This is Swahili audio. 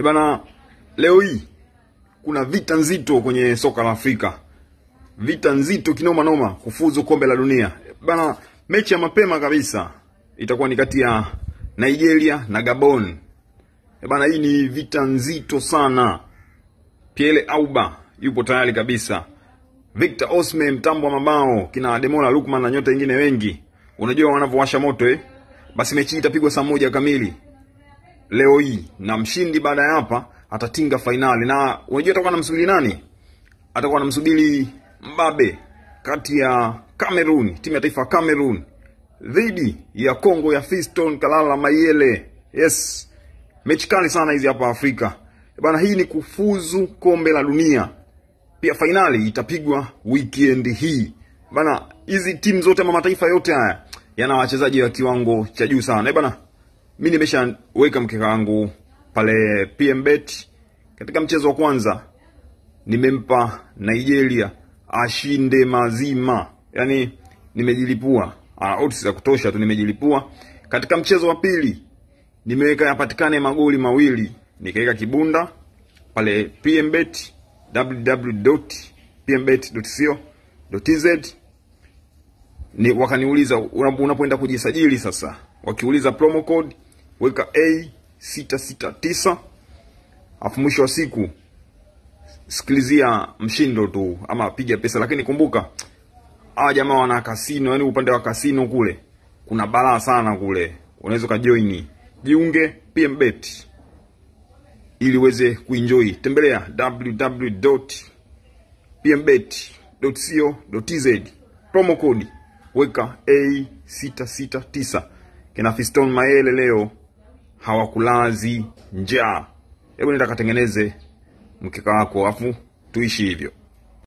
Bana, leo hii kuna vita nzito kwenye soka la Afrika. Vita nzito kinoma noma kufuzu kombe la dunia. Bana, mechi ya mapema kabisa itakuwa ni kati ya Nigeria na Gabon. Bana, hii ni vita nzito sana. Pierre Auba yupo tayari kabisa. Victor Osimhen mtambo wa mabao, kina Ademola Lookman na nyota wengine wengi. Unajua wanavyowasha moto Basi mechi itapigwa saa 1 kamili leo hii, na mshindi baada ya hapa atatinga finali. Na unajua atakuwa anamsubiri nani? Atakuwa anamsubiri mbabe kati ya Cameroon, timu ya taifa Cameroon dhidi ya Kongo ya Fiston Kalala Mayele. Yes, mechi kali sana hizi hapa Afrika. Bana, hii ni kufuzu kombe la dunia. Pia finali itapigwa weekend hii. Bana, hizi timu zote ama mataifa yote haya yana wachezaji wa kiwango cha juu sana. Bana, mimi nimeshaweka mkeka wangu pale PMBet. Katika mchezo wa kwanza nimempa Nigeria ashinde mazima. Yaani nimejilipua. Odds za kutosha tu, nimejilipua. Katika mchezo wa pili nimeweka yapatikane magoli mawili. Nikaweka kibunda pale PMBet, www.pmbet.co.tz. Ni wakaniuliza unapoenda kujisajili sasa, wakiuliza promo code weka A669, afu mwisho wa siku sikilizia mshindo tu ama piga pesa. Lakini kumbuka hawa jamaa wana kasino, yani upande wa kasino kule kuna balaa sana kule. Unaweza kujoin, jiunge PMBet ili uweze kuenjoy. Tembelea www.pmbet.co.tz, promo code weka A669. Kina Fiston Mayele leo hawakulazi njaa. Hebu nenda katengeneze mkeka wako afu tuishi hivyo.